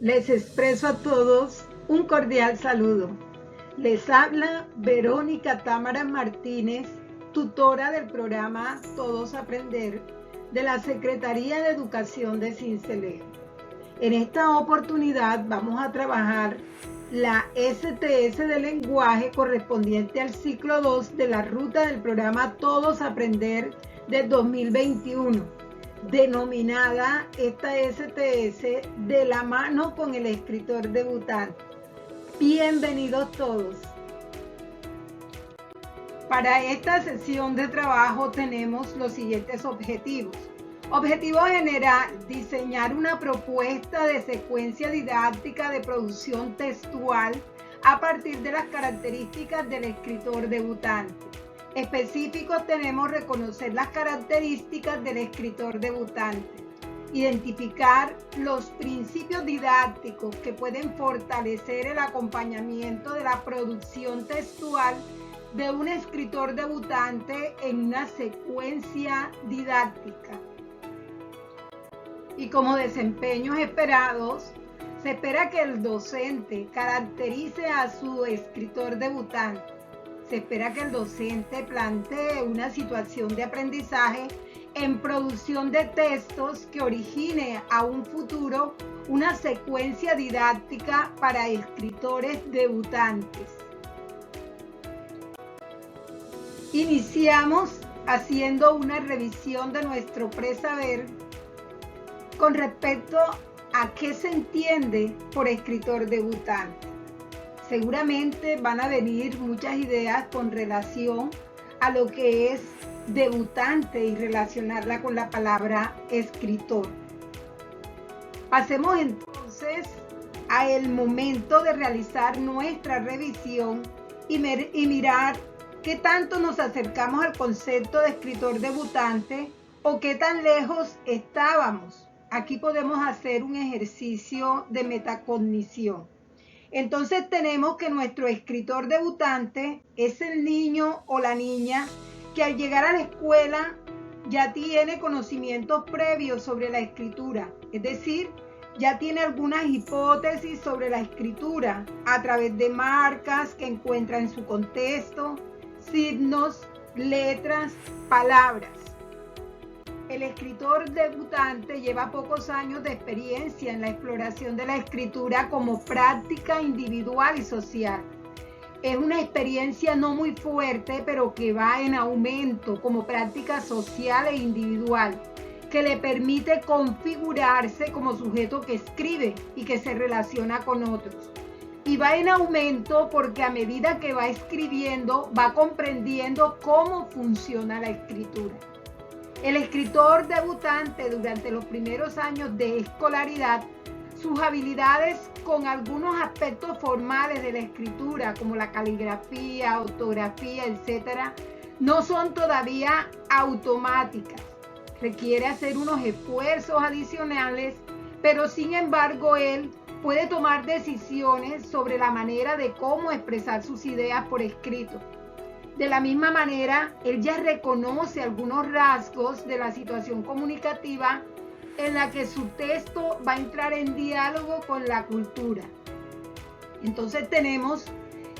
Les expreso a todos un cordial saludo. Les habla Verónica Támara Martínez, tutora del programa Todos Aprender de la Secretaría de Educación de Sincelejo. En esta oportunidad vamos a trabajar la STS de lenguaje correspondiente al ciclo 2 de la ruta del programa Todos Aprender de 2021, denominada esta STS de la mano con el escritor debutante. Bienvenidos todos. Para esta sesión de trabajo tenemos los siguientes objetivos. Objetivo general: diseñar una propuesta de secuencia didáctica de producción textual a partir de las características del escritor debutante. Específicos tenemos reconocer las características del escritor debutante, identificar los principios didácticos que pueden fortalecer el acompañamiento de la producción textual de un escritor debutante en una secuencia didáctica. Y como desempeños esperados, se espera que el docente caracterice a su escritor debutante. Se espera que el docente plantee una situación de aprendizaje en producción de textos que origine a un futuro una secuencia didáctica para escritores debutantes. Iniciamos haciendo una revisión de nuestro presaber con respecto a qué se entiende por escritor debutante. Seguramente van a venir muchas ideas con relación a lo que es debutante y relacionarla con la palabra escritor. Pasemos entonces al momento de realizar nuestra revisión y mirar qué tanto nos acercamos al concepto de escritor debutante o qué tan lejos estábamos. Aquí podemos hacer un ejercicio de metacognición. Entonces tenemos que nuestro escritor debutante es el niño o la niña que al llegar a la escuela ya tiene conocimientos previos sobre la escritura, es decir, ya tiene algunas hipótesis sobre la escritura a través de marcas que encuentra en su contexto, signos, letras, palabras. El escritor debutante lleva pocos años de experiencia en la exploración de la escritura como práctica individual y social. Es una experiencia no muy fuerte, pero que va en aumento como práctica social e individual, que le permite configurarse como sujeto que escribe y que se relaciona con otros. Y va en aumento porque a medida que va escribiendo, va comprendiendo cómo funciona la escritura. El escritor debutante durante los primeros años de escolaridad, sus habilidades con algunos aspectos formales de la escritura, como la caligrafía, ortografía, etc., no son todavía automáticas. Requiere hacer unos esfuerzos adicionales, pero sin embargo él puede tomar decisiones sobre la manera de cómo expresar sus ideas por escrito. De la misma manera, él ya reconoce algunos rasgos de la situación comunicativa en la que su texto va a entrar en diálogo con la cultura. Entonces tenemos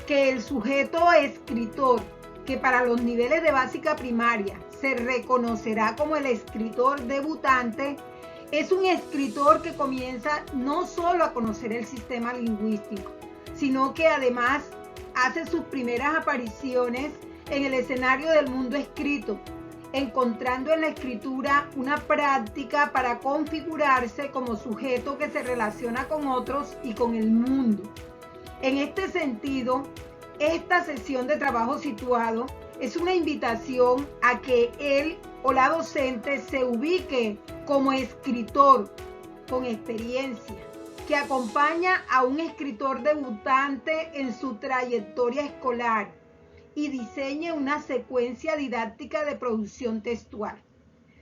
que el sujeto escritor, que para los niveles de básica primaria se reconocerá como el escritor debutante, es un escritor que comienza no solo a conocer el sistema lingüístico, sino que además hace sus primeras apariciones en el escenario del mundo escrito, encontrando en la escritura una práctica para configurarse como sujeto que se relaciona con otros y con el mundo. En este sentido, esta sesión de trabajo situado es una invitación a que él o la docente se ubique como escritor con experiencia, que acompaña a un escritor debutante en su trayectoria escolar y diseñe una secuencia didáctica de producción textual.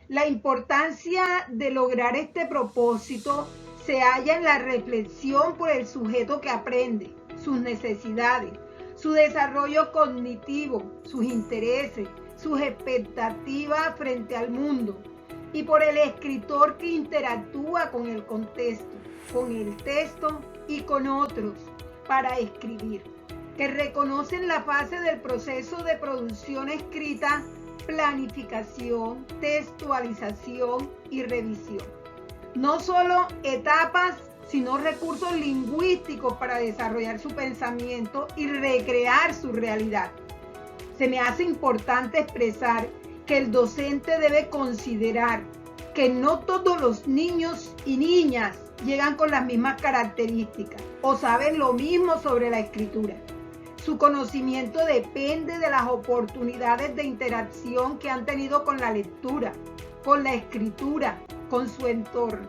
La importancia de lograr este propósito se halla en la reflexión por el sujeto que aprende, sus necesidades, su desarrollo cognitivo, sus intereses, sus expectativas frente al mundo, y por el escritor que interactúa con el contexto, con el texto y con otros para escribir, que reconocen la fase del proceso de producción escrita, planificación, textualización y revisión. No solo etapas, sino recursos lingüísticos para desarrollar su pensamiento y recrear su realidad. Se me hace importante expresar que el docente debe considerar que no todos los niños y niñas llegan con las mismas características o saben lo mismo sobre la escritura. Su conocimiento depende de las oportunidades de interacción que han tenido con la lectura, con la escritura, con su entorno.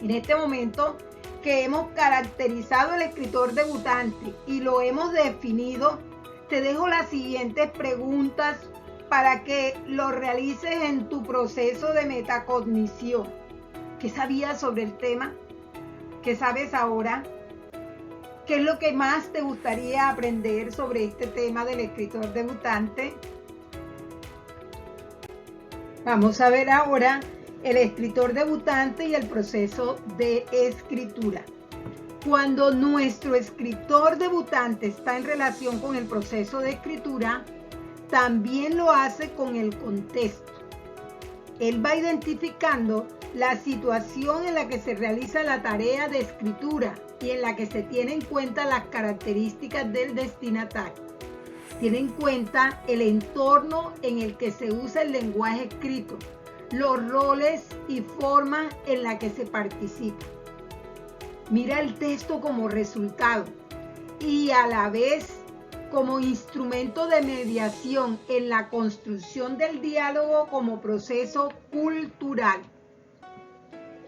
En este momento que hemos caracterizado el escritor debutante y lo hemos definido, te dejo las siguientes preguntas para que lo realices en tu proceso de metacognición. ¿Qué sabías sobre el tema? ¿Qué sabes ahora? ¿Qué es lo que más te gustaría aprender sobre este tema del escritor debutante? Vamos a ver ahora el escritor debutante y el proceso de escritura. Cuando nuestro escritor debutante está en relación con el proceso de escritura, también lo hace con el contexto. Él va identificando la situación en la que se realiza la tarea de escritura y en la que se tiene en cuenta las características del destinatario. Tiene en cuenta el entorno en el que se usa el lenguaje escrito, los roles y formas en la que se participa. Mira el texto como resultado y a la vez como instrumento de mediación en la construcción del diálogo como proceso cultural.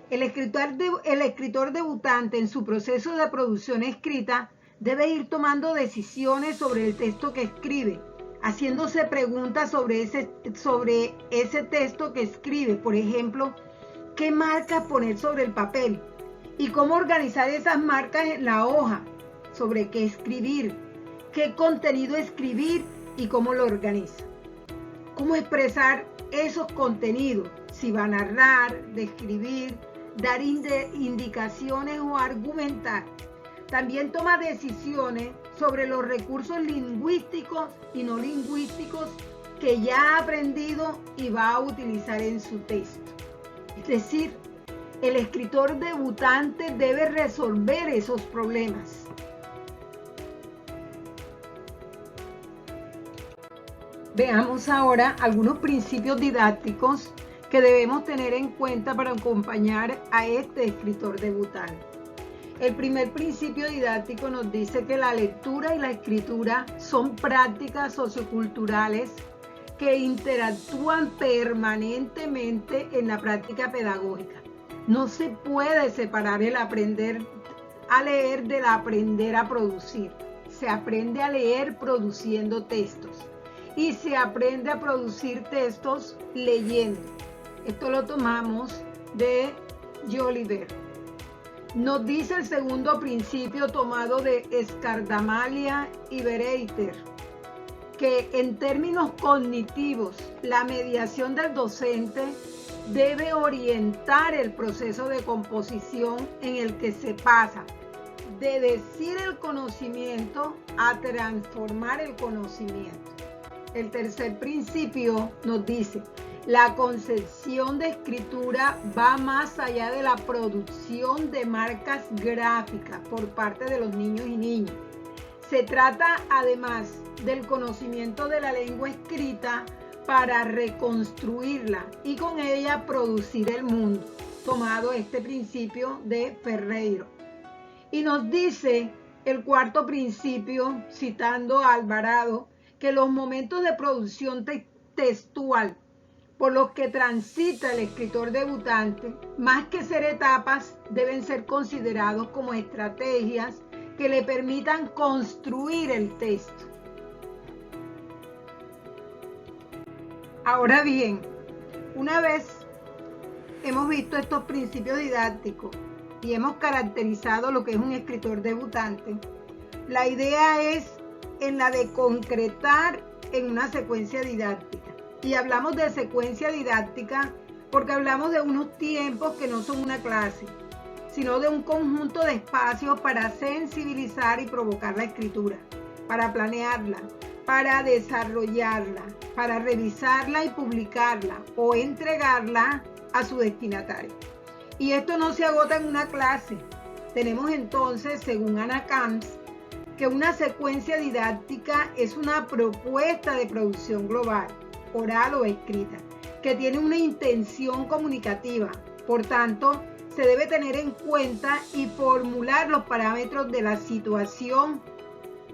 El escritor debutante en su proceso de producción escrita debe ir tomando decisiones sobre el texto que escribe, haciéndose preguntas sobre ese texto que escribe. Por ejemplo, ¿qué marcas poner sobre el papel? Y cómo organizar esas marcas en la hoja, sobre qué escribir, qué contenido escribir y cómo lo organiza. Cómo expresar esos contenidos, si va a narrar, describir, dar indicaciones o argumentar. También toma decisiones sobre los recursos lingüísticos y no lingüísticos que ya ha aprendido y va a utilizar en su texto. Es decir, el escritor debutante debe resolver esos problemas. Veamos ahora algunos principios didácticos que debemos tener en cuenta para acompañar a este escritor debutante. El primer principio didáctico nos dice que la lectura y la escritura son prácticas socioculturales que interactúan permanentemente en la práctica pedagógica. No se puede separar el aprender a leer del aprender a producir. Se aprende a leer produciendo textos y se aprende a producir textos leyendo. Esto lo tomamos de Jolivet. Nos dice el segundo principio tomado de Scardamalia y Bereiter, que en términos cognitivos, la mediación del docente debe orientar el proceso de composición en el que se pasa de decir el conocimiento a transformar el conocimiento. El tercer principio nos dice: la concepción de escritura va más allá de la producción de marcas gráficas por parte de los niños y niñas. Se trata además del conocimiento de la lengua escrita para reconstruirla y con ella producir el mundo, tomado este principio de Ferreiro. Y nos dice el cuarto principio, citando a Alvarado, que los momentos de producción textual por los que transita el escritor debutante, más que ser etapas, deben ser considerados como estrategias que le permitan construir el texto. Ahora bien, una vez hemos visto estos principios didácticos y hemos caracterizado lo que es un escritor debutante, la idea es en la de concretar en una secuencia didáctica. Y hablamos de secuencia didáctica porque hablamos de unos tiempos que no son una clase, sino de un conjunto de espacios para sensibilizar y provocar la escritura, para planearla, para desarrollarla, para revisarla y publicarla o entregarla a su destinatario. Y esto no se agota en una clase. Tenemos entonces, según Anna Camps, que una secuencia didáctica es una propuesta de producción global, oral o escrita, que tiene una intención comunicativa. Por tanto, se debe tener en cuenta y formular los parámetros de la situación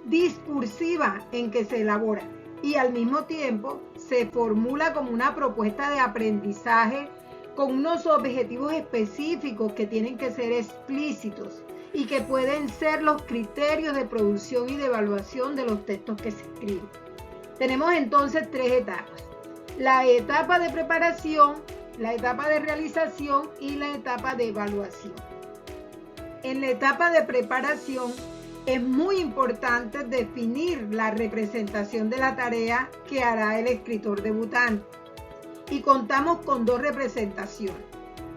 discursiva en que se elabora y al mismo tiempo se formula como una propuesta de aprendizaje con unos objetivos específicos que tienen que ser explícitos y que pueden ser los criterios de producción y de evaluación de los textos que se escriben. Tenemos entonces tres etapas: la etapa de preparación, la etapa de realización y la etapa de evaluación. En la etapa de preparación es muy importante definir la representación de la tarea que hará el escritor debutante. Y contamos con dos representaciones.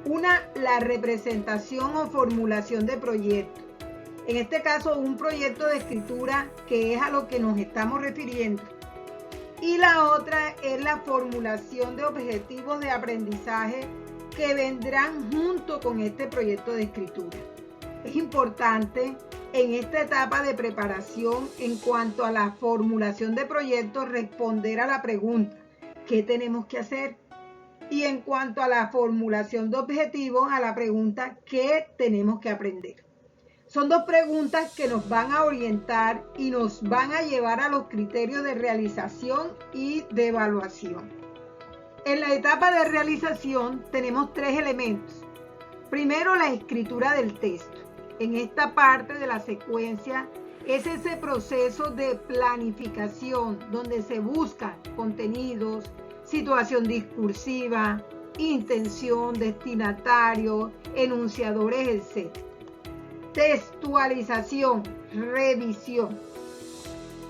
Una, la representación o formulación de proyecto. En este caso, un proyecto de escritura, que es a lo que nos estamos refiriendo. Y la otra es la formulación de objetivos de aprendizaje que vendrán junto con este proyecto de escritura. Es importante en esta etapa de preparación, en cuanto a la formulación de proyectos, responder a la pregunta: ¿qué tenemos que hacer? Y en cuanto a la formulación de objetivos, a la pregunta: ¿qué tenemos que aprender? Son dos preguntas que nos van a orientar y nos van a llevar a los criterios de realización y de evaluación. En la etapa de realización tenemos tres elementos. Primero, la escritura del texto. En esta parte de la secuencia es ese proceso de planificación donde se buscan contenidos, situación discursiva, intención, destinatario, enunciadores, etc. Textualización, revisión.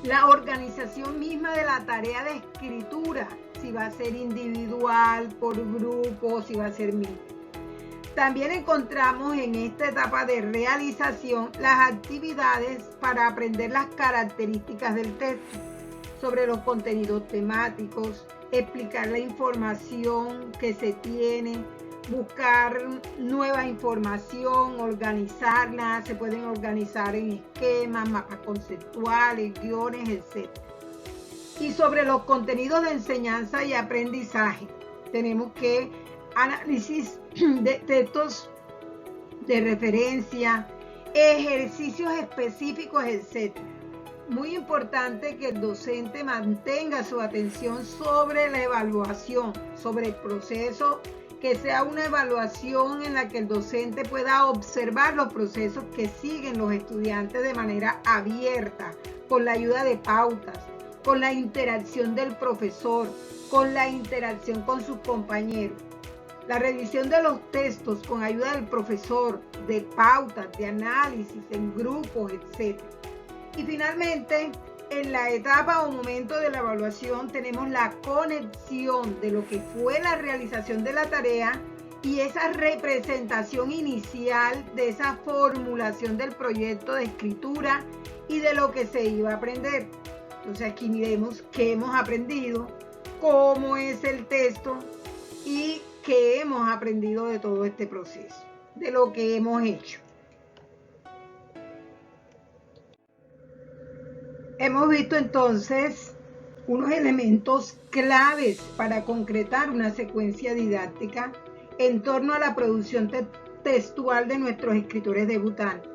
La organización misma de la tarea de escritura, si va a ser individual, por grupo, si va a ser mixta. También encontramos en esta etapa de realización las actividades para aprender las características del texto, sobre los contenidos temáticos, explicar la información que se tiene, buscar nueva información, organizarla. Se pueden organizar en esquemas, mapas conceptuales, guiones, etc. Y sobre los contenidos de enseñanza y aprendizaje, tenemos que análisis de textos de referencia, ejercicios específicos, etc. Muy importante que el docente mantenga su atención sobre la evaluación, sobre el proceso, que sea una evaluación en la que el docente pueda observar los procesos que siguen los estudiantes de manera abierta, con la ayuda de pautas, con la interacción del profesor, con la interacción con sus compañeros. La revisión de los textos con ayuda del profesor, de pautas, de análisis en grupos, etc. Y finalmente, en la etapa o momento de la evaluación tenemos la conexión de lo que fue la realización de la tarea y esa representación inicial de esa formulación del proyecto de escritura y de lo que se iba a aprender. Entonces aquí miremos qué hemos aprendido, cómo es el texto y qué hemos aprendido de todo este proceso, de lo que hemos hecho. Hemos visto entonces unos elementos claves para concretar una secuencia didáctica en torno a la producción textual de nuestros escritores debutantes.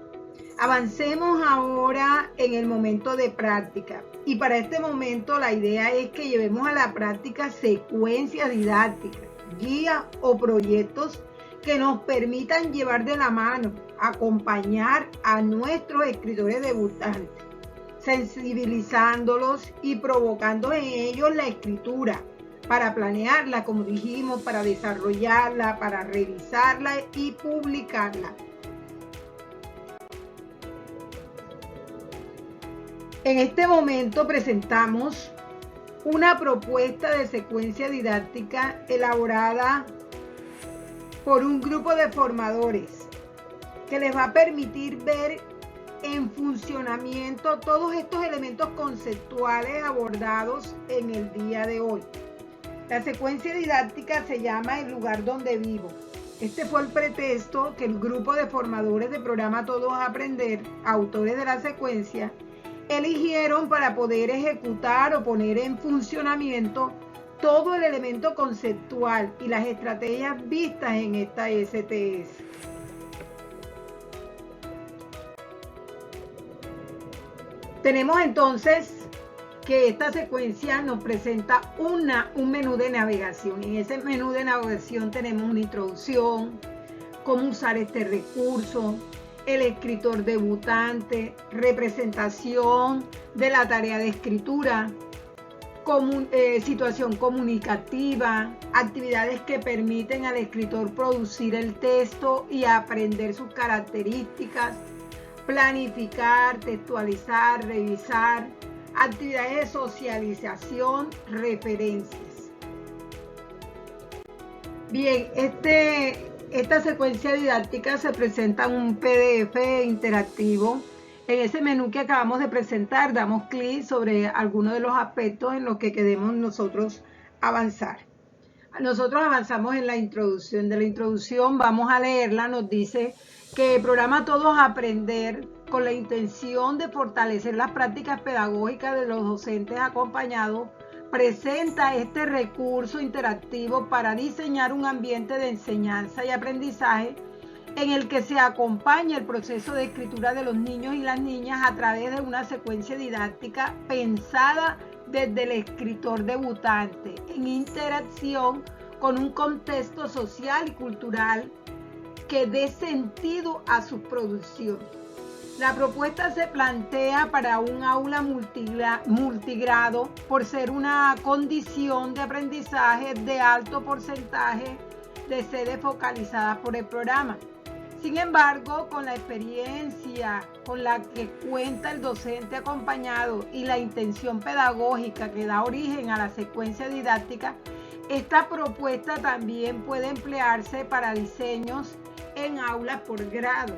Avancemos ahora en el momento de práctica. Y para este momento la idea es que llevemos a la práctica secuencias didácticas, guías o proyectos que nos permitan llevar de la mano, acompañar a nuestros escritores debutantes, sensibilizándolos y provocando en ellos la escritura, para planearla, como dijimos, para desarrollarla, para revisarla y publicarla. En este momento presentamos una propuesta de secuencia didáctica elaborada por un grupo de formadores que les va a permitir ver en funcionamiento todos estos elementos conceptuales abordados en el día de hoy. La secuencia didáctica se llama El lugar donde vivo. Este fue el pretexto que el grupo de formadores del programa Todos a Aprender, autores de la secuencia, eligieron para poder ejecutar o poner en funcionamiento todo el elemento conceptual y las estrategias vistas en esta STS. Tenemos entonces que esta secuencia nos presenta un menú de navegación. En ese menú de navegación tenemos una introducción, cómo usar este recurso, el escritor debutante, representación de la tarea de escritura, situación comunicativa, actividades que permiten al escritor producir el texto y aprender sus características, planificar, textualizar, revisar, actividades de socialización, referencias. Bien, esta secuencia didáctica se presenta en un PDF interactivo. En ese menú que acabamos de presentar, damos clic sobre algunos de los aspectos en los que queremos nosotros avanzar. Nosotros avanzamos en la introducción. De la introducción vamos a leerla, nos dice que el programa Todos a Aprender, con la intención de fortalecer las prácticas pedagógicas de los docentes acompañados, presenta este recurso interactivo para diseñar un ambiente de enseñanza y aprendizaje en el que se acompaña el proceso de escritura de los niños y las niñas a través de una secuencia didáctica pensada desde el escritor debutante, en interacción con un contexto social y cultural que dé sentido a sus producciones. La propuesta se plantea para un aula multigrado por ser una condición de aprendizaje de alto porcentaje de sedes focalizadas por el programa. Sin embargo, con la experiencia con la que cuenta el docente acompañado y la intención pedagógica que da origen a la secuencia didáctica, esta propuesta también puede emplearse para diseños en aulas por grado.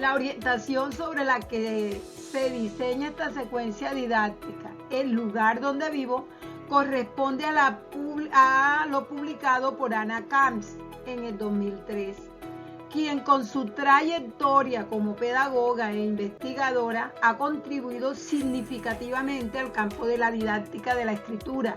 La orientación sobre la que se diseña esta secuencia didáctica, el lugar donde vivo, corresponde a lo publicado por Ana Camps en el 2003, quien con su trayectoria como pedagoga e investigadora ha contribuido significativamente al campo de la didáctica de la escritura,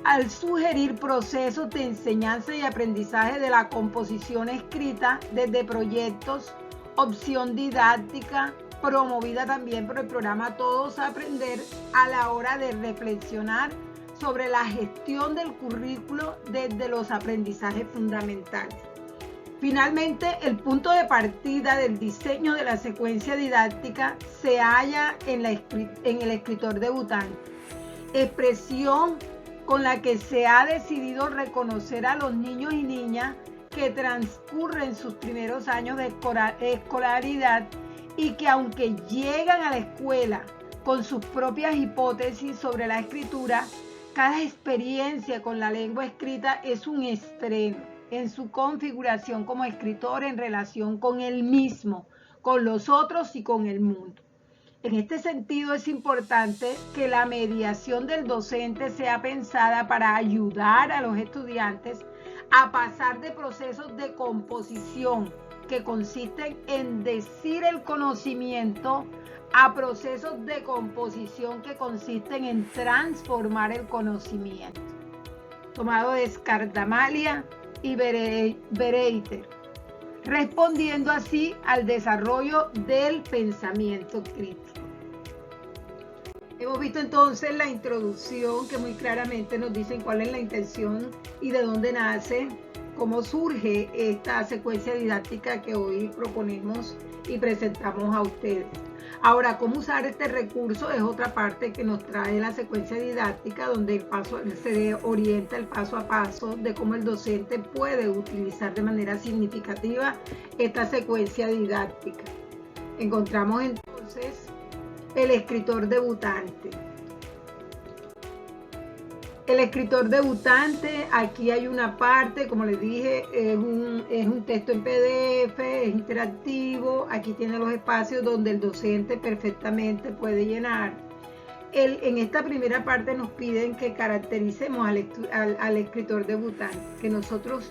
al sugerir procesos de enseñanza y aprendizaje de la composición escrita desde proyectos, opción didáctica, promovida también por el programa Todos a Aprender a la hora de reflexionar sobre la gestión del currículo desde los aprendizajes fundamentales. Finalmente, el punto de partida del diseño de la secuencia didáctica se halla en el escritor debutante, expresión con la que se ha decidido reconocer a los niños y niñas que transcurren sus primeros años de escolaridad y que aunque llegan a la escuela con sus propias hipótesis sobre la escritura, cada experiencia con la lengua escrita es un estreno en su configuración como escritor en relación con él mismo, con los otros y con el mundo. En este sentido, es importante que la mediación del docente sea pensada para ayudar a los estudiantes a pasar de procesos de composición que consisten en decir el conocimiento a procesos de composición que consisten en transformar el conocimiento. Tomado de Scardamalia y Bereiter, respondiendo así al desarrollo del pensamiento crítico. Hemos visto entonces la introducción que muy claramente nos dicen cuál es la intención y de dónde nace, cómo surge esta secuencia didáctica que hoy proponemos y presentamos a ustedes. Ahora, cómo usar este recurso es otra parte que nos trae la secuencia didáctica, donde se orienta el paso a paso de cómo el docente puede utilizar de manera significativa esta secuencia didáctica. Encontramos entonces el escritor debutante. El escritor debutante, aquí hay una parte, como les dije, es un texto en PDF, es interactivo, aquí tiene los espacios donde el docente perfectamente puede llenar. En esta primera parte nos piden que caractericemos al escritor debutante, que nosotros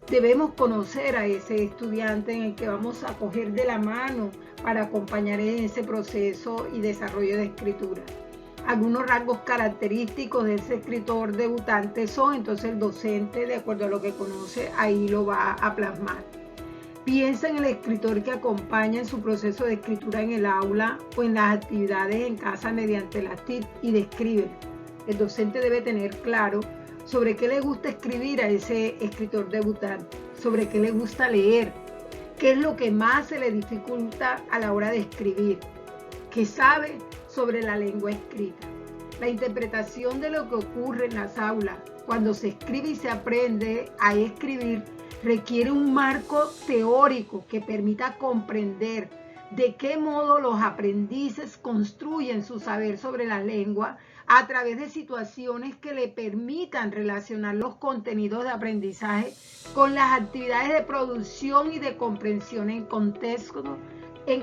debemos conocer a ese estudiante en el que vamos a coger de la mano para acompañar en ese proceso y desarrollo de escritura. Algunos rasgos característicos de ese escritor debutante son, entonces el docente, de acuerdo a lo que conoce, ahí lo va a plasmar. Piensa en el escritor que acompaña en su proceso de escritura en el aula o en las actividades en casa mediante las TIC y describe. El docente debe tener claro sobre qué le gusta escribir a ese escritor debutante, sobre qué le gusta leer, qué es lo que más se le dificulta a la hora de escribir, qué sabe sobre la lengua escrita. La interpretación de lo que ocurre en las aulas cuando se escribe y se aprende a escribir requiere un marco teórico que permita comprender de qué modo los aprendices construyen su saber sobre la lengua a través de situaciones que le permitan relacionar los contenidos de aprendizaje con las actividades de producción y de comprensión en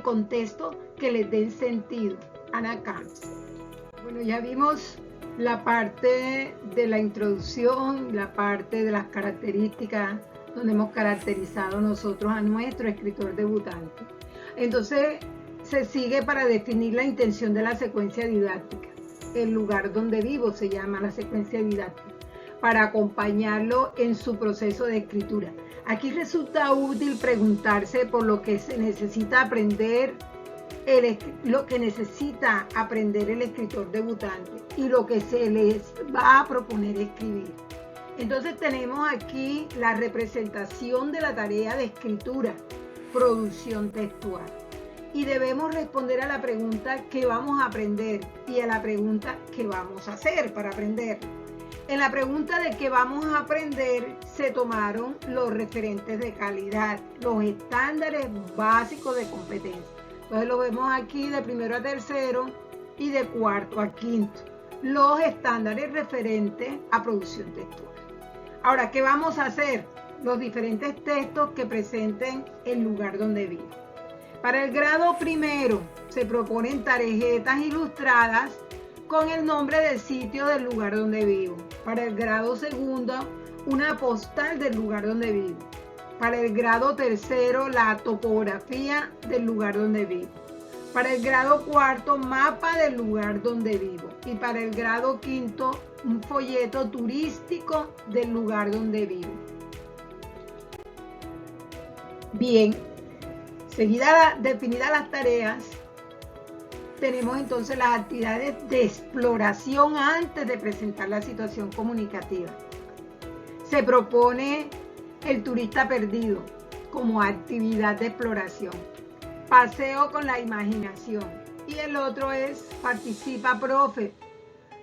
contexto que les den sentido. Ana Kant. Bueno, ya vimos la parte de la introducción, la parte de las características, donde hemos caracterizado nosotros a nuestro escritor debutante. Entonces, se sigue para definir la intención de la secuencia didáctica. El lugar donde vivo se llama la secuencia didáctica, para acompañarlo en su proceso de escritura. Aquí resulta útil preguntarse por lo que se necesita aprender lo que necesita aprender el escritor debutante y lo que se les va a proponer escribir. Entonces tenemos aquí la representación de la tarea de escritura, producción textual. Y debemos responder a la pregunta ¿qué vamos a aprender? Y a la pregunta ¿qué vamos a hacer para aprender? En la pregunta de qué vamos a aprender se tomaron los referentes de calidad, los estándares básicos de competencia. Entonces lo vemos aquí de primero a tercero y de cuarto a quinto. Los estándares referentes a producción textual. Ahora, ¿qué vamos a hacer? Los diferentes textos que presenten el lugar donde vivo. Para el grado primero se proponen tarjetas ilustradas con el nombre del sitio del lugar donde vivo. Para el grado segundo, una postal del lugar donde vivo. Para el grado tercero, la topografía del lugar donde vivo. Para el grado cuarto, mapa del lugar donde vivo. Y para el grado quinto, un folleto turístico del lugar donde vivo. Bien, definidas las tareas, tenemos entonces las actividades de exploración antes de presentar la situación comunicativa. Se propone el turista perdido como actividad de exploración. Paseo con la imaginación. Y el otro es participa, profe.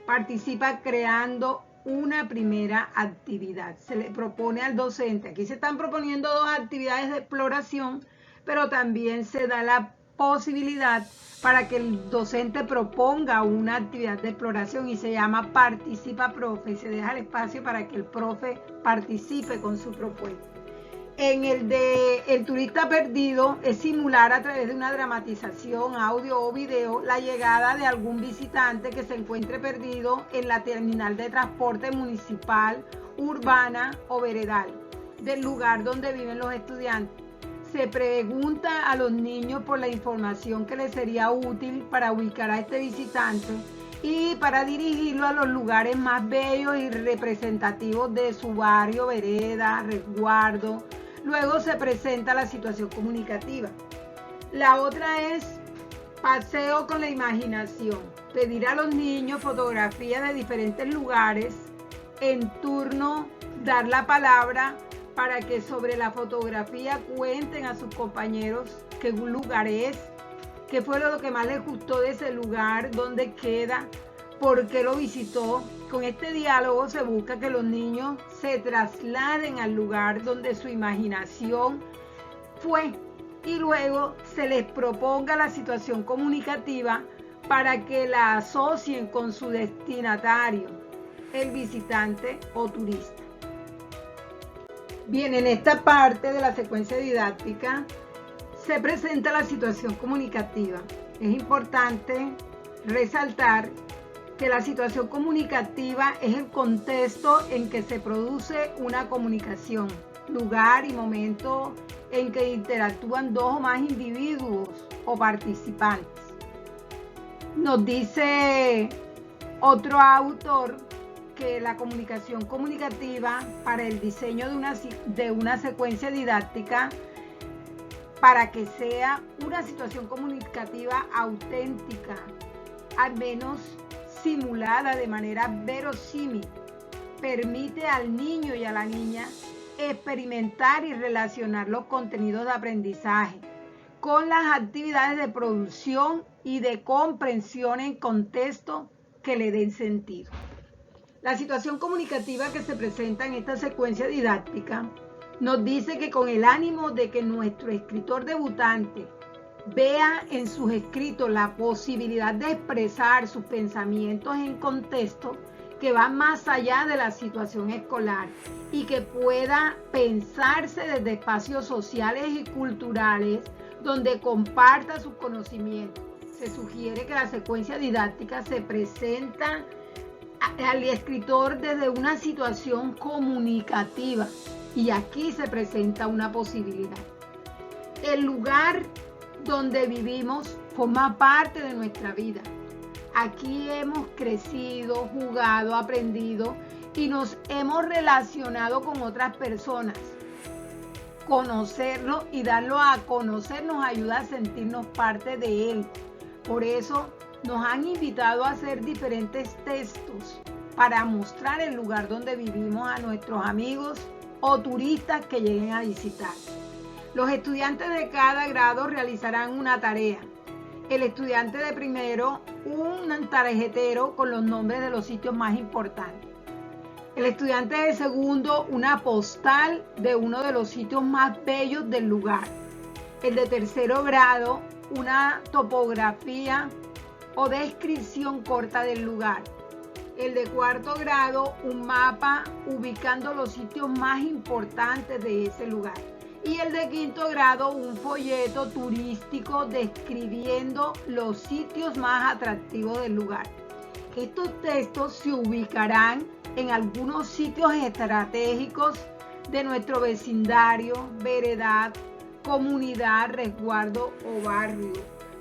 Participa creando una primera actividad. Se le propone al docente. Aquí se están proponiendo dos actividades de exploración, pero también se da la posibilidad para que el docente proponga una actividad de exploración y se llama participa, profe, y se deja el espacio para que el profe participe con su propuesta. En el de El turista perdido es simular a través de una dramatización, audio o video, la llegada de algún visitante que se encuentre perdido en la terminal de transporte municipal, urbana o veredal del lugar donde viven los estudiantes. Se pregunta a los niños por la información que les sería útil para ubicar a este visitante y para dirigirlo a los lugares más bellos y representativos de su barrio, vereda, resguardo. Luego se presenta la situación comunicativa. La otra es paseo con la imaginación. Pedir a los niños fotografías de diferentes lugares, en turno dar la palabra para que sobre la fotografía cuenten a sus compañeros qué lugar es, qué fue lo que más les gustó de ese lugar, dónde queda, por qué lo visitó. Con este diálogo se busca que los niños se trasladen al lugar donde su imaginación fue y luego se les proponga la situación comunicativa para que la asocien con su destinatario. el visitante o turista. Bien, en esta parte de la secuencia didáctica se presenta la situación comunicativa. Es importante resaltar que la situación comunicativa es el contexto en que se produce una comunicación, lugar y momento en que interactúan dos o más individuos o participantes. Nos dice otro autor que la comunicación comunicativa para el diseño de una secuencia didáctica, para que sea una situación comunicativa auténtica, al menos simulada de manera verosímil, permite al niño y a la niña experimentar y relacionar los contenidos de aprendizaje con las actividades de producción y de comprensión en contexto que le den sentido. La situación comunicativa que se presenta en esta secuencia didáctica nos dice que con el ánimo de que nuestro escritor debutante vea en sus escritos la posibilidad de expresar sus pensamientos en contexto que van más allá de la situación escolar y que pueda pensarse desde espacios sociales y culturales donde comparta sus conocimientos. Se sugiere que la secuencia didáctica se presenta al escritor desde una situación comunicativa y aquí se presenta una posibilidad. El lugar donde vivimos forma parte de nuestra vida. Aquí hemos crecido, jugado, aprendido y nos hemos relacionado con otras personas. Conocerlo y darlo a conocer nos ayuda a sentirnos parte de él. Por eso nos han invitado a hacer diferentes textos para mostrar el lugar donde vivimos a nuestros amigos o turistas que lleguen a visitar. Los estudiantes de cada grado realizarán una tarea. El estudiante de primero, un tarjetero con los nombres de los sitios más importantes. El estudiante de segundo, una postal de uno de los sitios más bellos del lugar. El de tercero grado, una topografía o descripción corta del lugar. El de cuarto grado, un mapa ubicando los sitios más importantes de ese lugar. Y el de quinto grado, un folleto turístico describiendo los sitios más atractivos del lugar. Estos textos se ubicarán en algunos sitios estratégicos de nuestro vecindario, veredad, comunidad, resguardo o barrio.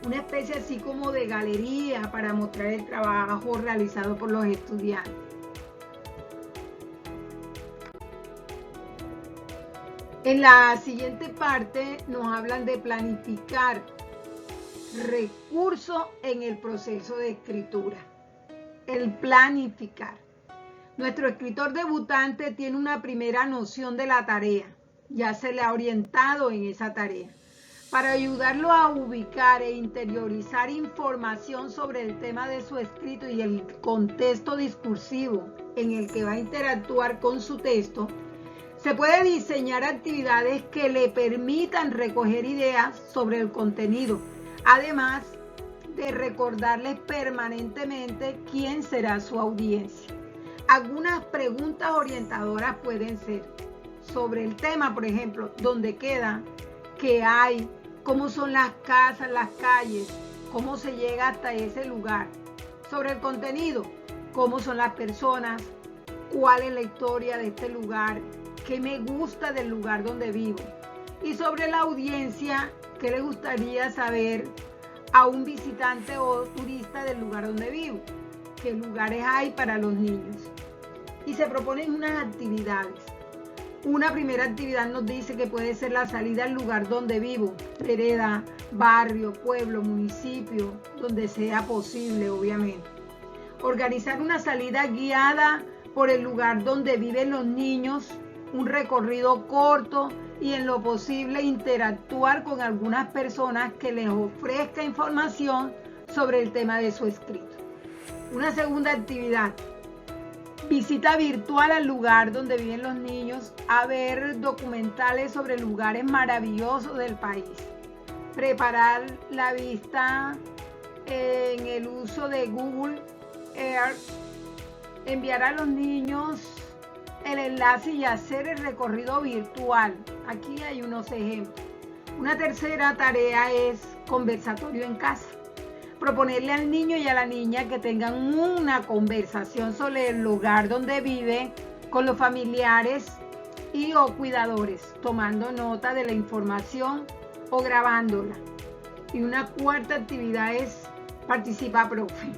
Una especie así como de galería para mostrar el trabajo realizado por los estudiantes. En la siguiente parte nos hablan de planificar recursos en el proceso de escritura. El planificar. Nuestro escritor debutante tiene una primera noción de la tarea. Ya se le ha orientado en esa tarea. Para ayudarlo a ubicar e interiorizar información sobre el tema de su escrito y el contexto discursivo en el que va a interactuar con su texto, se puede diseñar actividades que le permitan recoger ideas sobre el contenido, además de recordarles permanentemente quién será su audiencia. Algunas preguntas orientadoras pueden ser sobre el tema, por ejemplo, dónde queda, qué hay, cómo son las casas, las calles, cómo se llega hasta ese lugar. Sobre el contenido, cómo son las personas, cuál es la historia de este lugar, qué me gusta del lugar donde vivo. Y sobre la audiencia, qué le gustaría saber a un visitante o turista del lugar donde vivo, qué lugares hay para los niños. Y se proponen unas actividades. Una primera actividad nos dice que puede ser la salida al lugar donde vivo, vereda, barrio, pueblo, municipio, donde sea posible, obviamente. Organizar una salida guiada por el lugar donde viven los niños, un recorrido corto y en lo posible interactuar con algunas personas que les ofrezca información sobre el tema de su escrito. Una segunda actividad. Visita virtual al lugar donde viven los niños a ver documentales sobre lugares maravillosos del país. Preparar la vista en el uso de Google Earth enviar a los niños el enlace y hacer el recorrido virtual. Aquí hay unos ejemplos. Una tercera tarea es conversatorio en casa. Proponerle al niño y a la niña que tengan una conversación sobre el lugar donde vive con los familiares y o cuidadores, tomando nota de la información o grabándola. Y una cuarta actividad es participa, profe,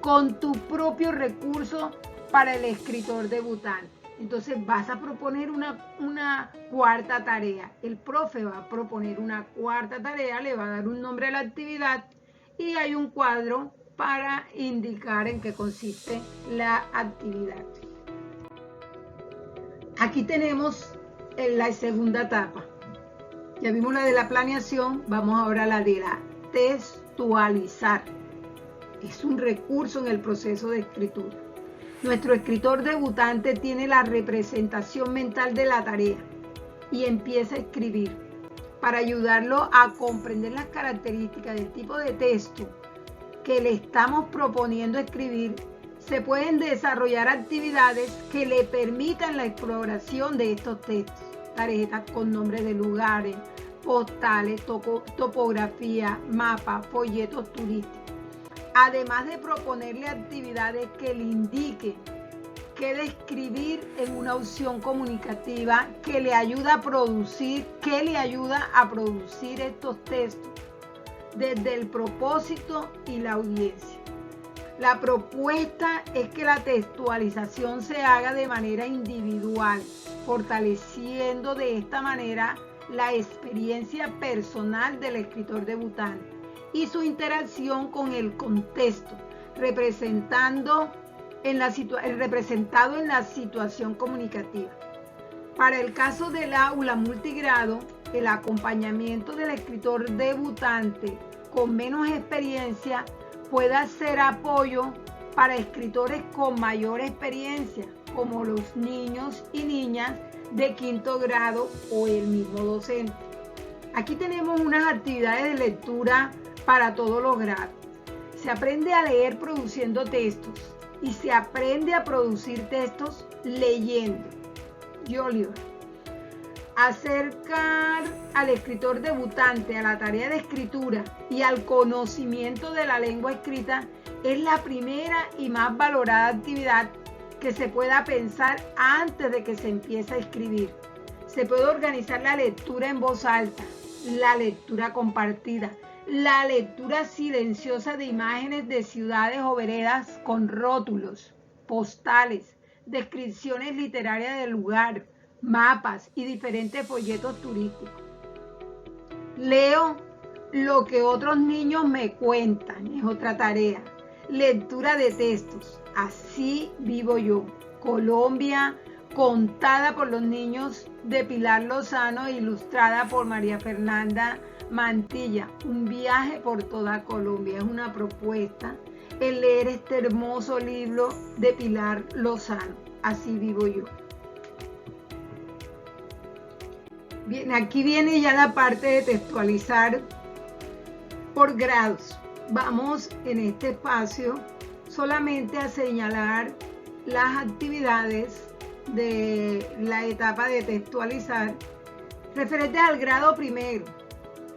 con tu propio recurso para el escritor debutante. Entonces vas a proponer una cuarta tarea. El profe va a proponer una cuarta tarea, le va a dar un nombre a la actividad y hay un cuadro para indicar en qué consiste la actividad. Aquí tenemos la segunda etapa. Ya vimos la de la planeación, vamos ahora a la de la textualizar. Es un recurso en el proceso de escritura. Nuestro escritor debutante tiene la representación mental de la tarea y empieza a escribir. Para ayudarlo a comprender las características del tipo de texto que le estamos proponiendo escribir, se pueden desarrollar actividades que le permitan la exploración de estos textos. Tarjetas con nombres de lugares, postales, topografía, mapas, folletos turísticos. Además de proponerle actividades que le indiquen qué describir en una opción comunicativa que le ayuda a producir, estos textos desde el propósito y la audiencia. La propuesta es que la textualización se haga de manera individual, fortaleciendo de esta manera la experiencia personal del escritor debutante y su interacción con el contexto, representado en la situación comunicativa. Para el caso del aula multigrado, el acompañamiento del escritor debutante con menos experiencia puede ser apoyo para escritores con mayor experiencia, como los niños y niñas de quinto grado o el mismo docente. Aquí tenemos unas actividades de lectura para todos los grados. Se aprende a leer produciendo textos y se aprende a producir textos leyendo. Oliver. Acercar al escritor debutante a la tarea de escritura y al conocimiento de la lengua escrita es la primera y más valorada actividad que se pueda pensar antes de que se empiece a escribir. Se puede organizar la lectura en voz alta, la lectura compartida, la lectura silenciosa de imágenes de ciudades o veredas con rótulos, postales, descripciones literarias del lugar, mapas y diferentes folletos turísticos. Leo lo que otros niños me cuentan, es otra tarea. Lectura de textos, Así vivo yo, Colombia, contada por los niños de Pilar Lozano e ilustrada por María Fernanda Mantilla, un viaje por toda Colombia. Es una propuesta el leer este hermoso libro de Pilar Lozano, Así vivo yo. Bien, aquí viene ya la parte de textualizar por grados. Vamos en este espacio solamente a señalar las actividades de la etapa de textualizar referentes al grado primero.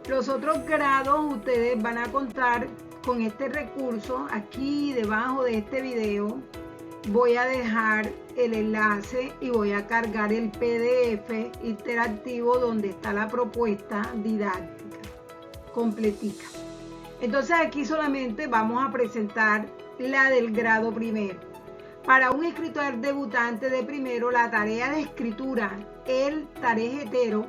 Los otros grados ustedes van a contar con este recurso. Aquí debajo de este video voy a dejar el enlace y voy a cargar el PDF interactivo donde está la propuesta didáctica completica. Entonces aquí solamente vamos a presentar la del grado primero. Para un escritor debutante de primero, la tarea de escritura, el tarejetero,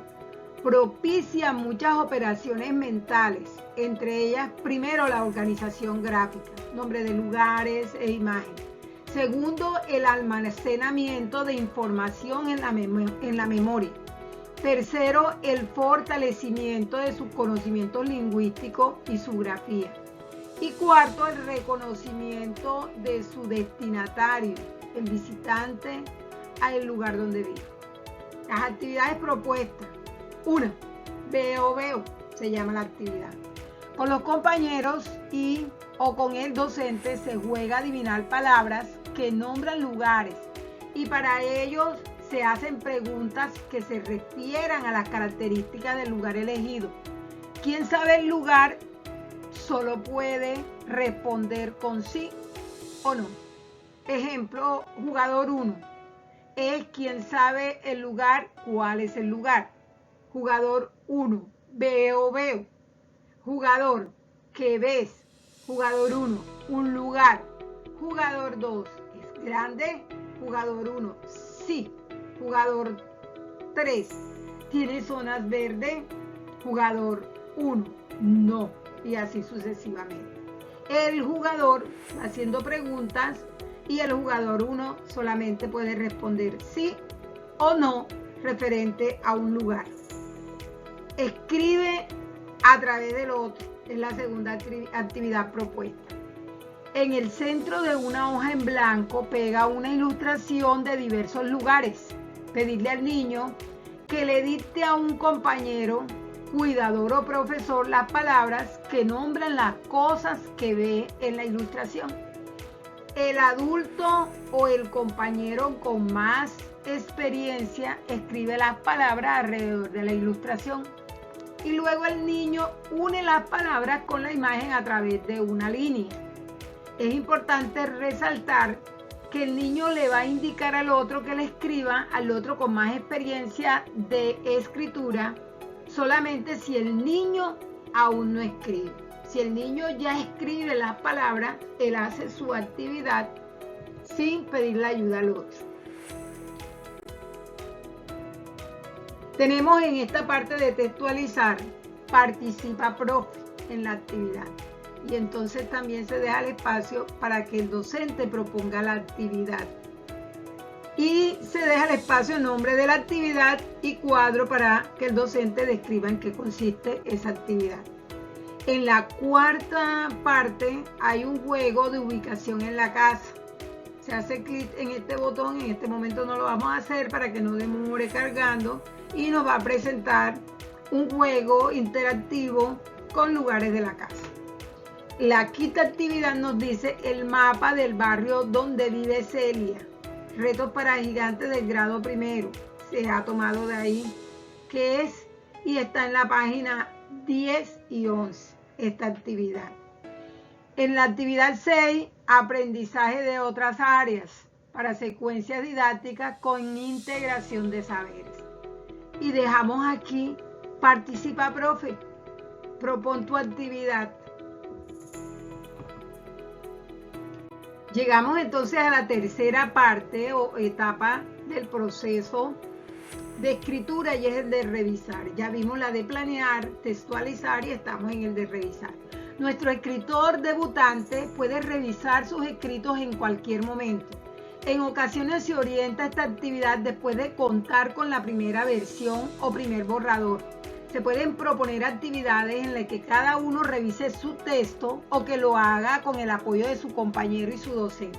propicia muchas operaciones mentales, entre ellas, primero, la organización gráfica, nombre de lugares e imágenes. Segundo, el almacenamiento de información en la memoria. Tercero, el fortalecimiento de sus conocimientos lingüísticos y su grafía. Y cuarto, el reconocimiento de su destinatario, el visitante, al lugar donde vive. Las actividades propuestas. 1. Veo, se llama la actividad. Con los compañeros o con el docente se juega a adivinar palabras que nombran lugares y para ellos se hacen preguntas que se refieran a las características del lugar elegido. Quien sabe el lugar solo puede responder con sí o no. Ejemplo, jugador 1 es quien sabe el lugar, cuál es el lugar. Jugador 1, veo. Jugador, ¿qué ves? Jugador 1, un lugar. Jugador 2, ¿es grande? Jugador 1, sí. Jugador 3, ¿tiene zonas verdes? Jugador 1, no. Y así sucesivamente. El jugador haciendo preguntas y el jugador 1 solamente puede responder sí o no referente a un lugar. Escribe a través del otro, es la segunda actividad propuesta. En el centro de una hoja en blanco pega una ilustración de diversos lugares. Pedirle al niño que le dicte a un compañero, cuidador o profesor las palabras que nombran las cosas que ve en la ilustración. El adulto o el compañero con más experiencia escribe las palabras alrededor de la ilustración y luego el niño une las palabras con la imagen a través de una línea. Es importante resaltar que el niño le va a indicar al otro que le escriba, al otro con más experiencia de escritura, solamente si el niño aún no escribe. Si el niño ya escribe las palabras, él hace su actividad sin pedirle ayuda al otro. Tenemos en esta parte de textualizar, participa profe en la actividad. Y entonces también se deja el espacio para que el docente proponga la actividad. Y se deja el espacio en nombre de la actividad y cuadro para que el docente describa en qué consiste esa actividad. En la cuarta parte hay un juego de ubicación en la casa. Se hace clic en este botón, en este momento no lo vamos a hacer para que no demore cargando y nos va a presentar un juego interactivo con lugares de la casa. La quinta actividad nos dice el mapa del barrio donde vive Celia. Retos para gigantes del grado primero. Se ha tomado de ahí que es y está en la página 10 y 11 esta actividad. En la actividad 6, aprendizaje de otras áreas para secuencias didácticas con integración de saberes. Y dejamos aquí, participa profe, propon tu actividad. Llegamos entonces a la tercera parte o etapa del proceso de escritura y es el de revisar. Ya vimos la de planear, textualizar y estamos en el de revisar. Nuestro escritor debutante puede revisar sus escritos en cualquier momento. En ocasiones se orienta esta actividad después de contar con la primera versión o primer borrador. Se pueden proponer actividades en las que cada uno revise su texto o que lo haga con el apoyo de su compañero y su docente.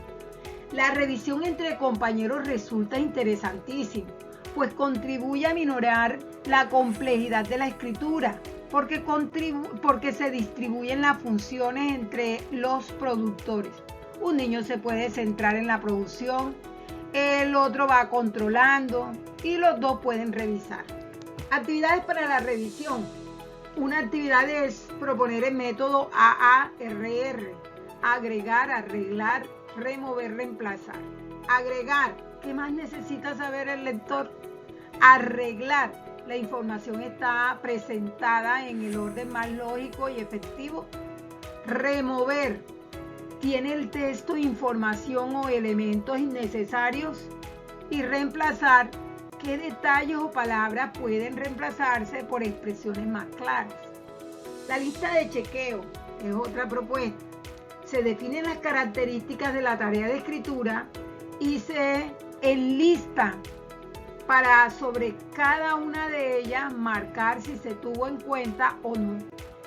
La revisión entre compañeros resulta interesantísimo, pues contribuye a minorar la complejidad de la escritura, porque se distribuyen las funciones entre los productores. Un niño se puede centrar en la producción, el otro va controlando y los dos pueden revisar. Actividades para la revisión. Una actividad es proponer el método AARR. Agregar, arreglar, remover, reemplazar. Agregar. ¿Qué más necesita saber el lector? Arreglar. La información está presentada en el orden más lógico y efectivo. Remover. ¿Tiene el texto información o elementos innecesarios? Y reemplazar. ¿Qué detalles o palabras pueden reemplazarse por expresiones más claras? La lista de chequeo es otra propuesta. Se definen las características de la tarea de escritura y se enlista para sobre cada una de ellas marcar si se tuvo en cuenta o no.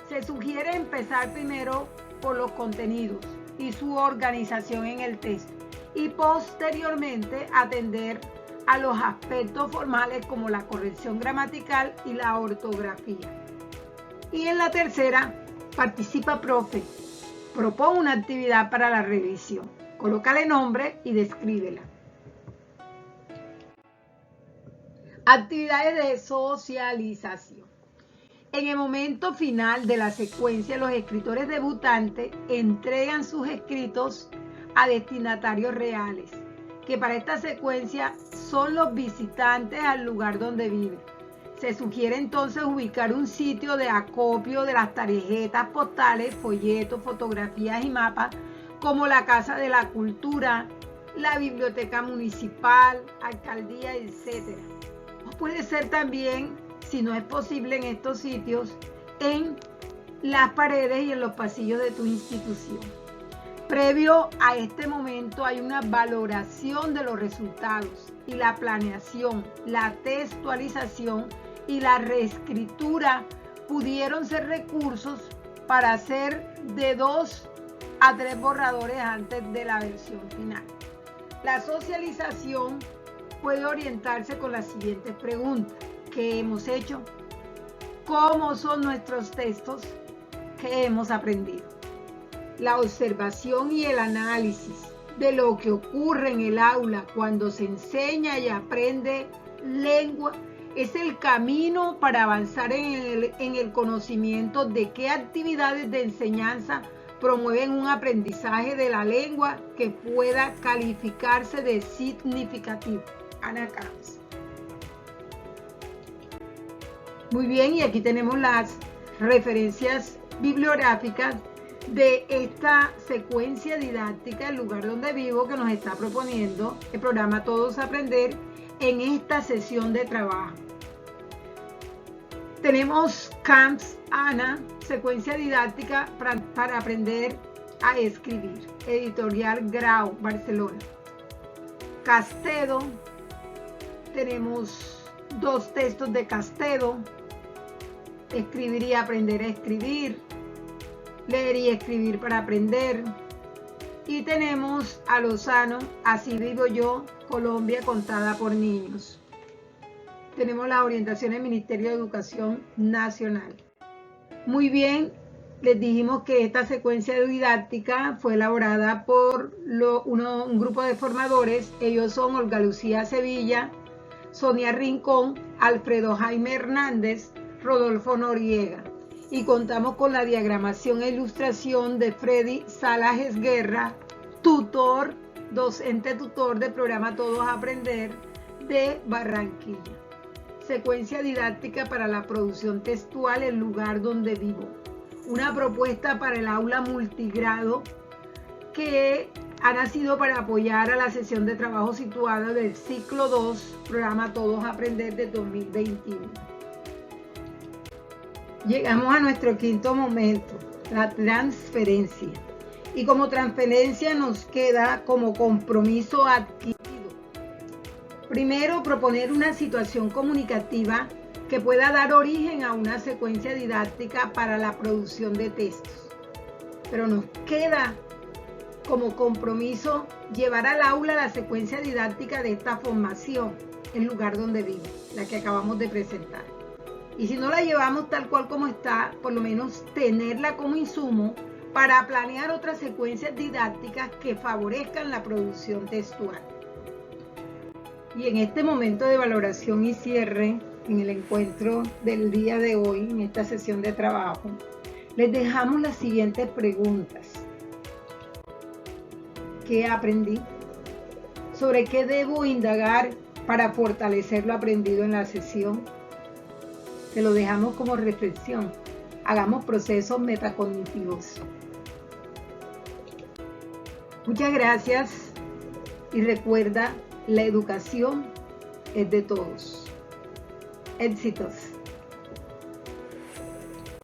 Se sugiere empezar primero por los contenidos y su organización en el texto y posteriormente atender a los aspectos formales como la corrección gramatical y la ortografía. Y en la tercera, participa profe. Propone una actividad para la revisión. Colócale nombre y descríbela. Actividades de socialización. En el momento final de la secuencia, los escritores debutantes entregan sus escritos a destinatarios reales, que para esta secuencia son los visitantes al lugar donde viven. Se sugiere entonces ubicar un sitio de acopio de las tarjetas postales, folletos, fotografías y mapas, como la Casa de la Cultura, la Biblioteca Municipal, Alcaldía, etc. O puede ser también, si no es posible en estos sitios, en las paredes y en los pasillos de tu institución. Previo a este momento hay una valoración de los resultados y la planeación, la textualización y la reescritura pudieron ser recursos para hacer de 2 a 3 borradores antes de la versión final. La socialización puede orientarse con las siguientes preguntas. ¿Qué hemos hecho? ¿Cómo son nuestros textos? ¿Qué hemos aprendido? La observación y el análisis de lo que ocurre en el aula cuando se enseña y aprende lengua es el camino para avanzar en el conocimiento de qué actividades de enseñanza promueven un aprendizaje de la lengua que pueda calificarse de significativo. Ana Camps. Muy bien, y aquí tenemos las referencias bibliográficas de esta secuencia didáctica, el lugar donde vivo, que nos está proponiendo el programa Todos Aprender en esta sesión de trabajo. Tenemos Camps, Ana, secuencia didáctica para aprender a escribir, editorial Grau, Barcelona. Castedo, tenemos 2 textos de Castedo, escribir y aprender a escribir, leer y escribir para aprender. Y tenemos a Lozano, Así vivo yo, Colombia contada por niños. Tenemos las orientaciones del Ministerio de Educación Nacional. Muy bien, les dijimos que esta secuencia didáctica fue elaborada por un grupo de formadores. Ellos son Olga Lucía Sevilla, Sonia Rincón, Alfredo Jaime Hernández, Rodolfo Noriega. Y contamos con la diagramación e ilustración de Freddy Salajes Guerra, tutor, docente tutor del programa Todos Aprender de Barranquilla. Secuencia didáctica para la producción textual, el lugar donde vivo. Una propuesta para el aula multigrado que ha nacido para apoyar a la sesión de trabajo situada del ciclo 2, programa Todos Aprender de 2021. Llegamos a nuestro quinto momento, la transferencia. Y como transferencia nos queda como compromiso adquirido. Primero, proponer una situación comunicativa que pueda dar origen a una secuencia didáctica para la producción de textos. Pero nos queda como compromiso llevar al aula la secuencia didáctica de esta formación, el lugar donde vive, la que acabamos de presentar. Y si no la llevamos tal cual como está, por lo menos tenerla como insumo para planear otras secuencias didácticas que favorezcan la producción textual. Y en este momento de valoración y cierre, en el encuentro del día de hoy, en esta sesión de trabajo, les dejamos las siguientes preguntas. ¿Qué aprendí? ¿Sobre qué debo indagar para fortalecer lo aprendido en la sesión? Te lo dejamos como reflexión. Hagamos procesos metacognitivos. Muchas gracias y recuerda, la educación es de todos. Éxitos.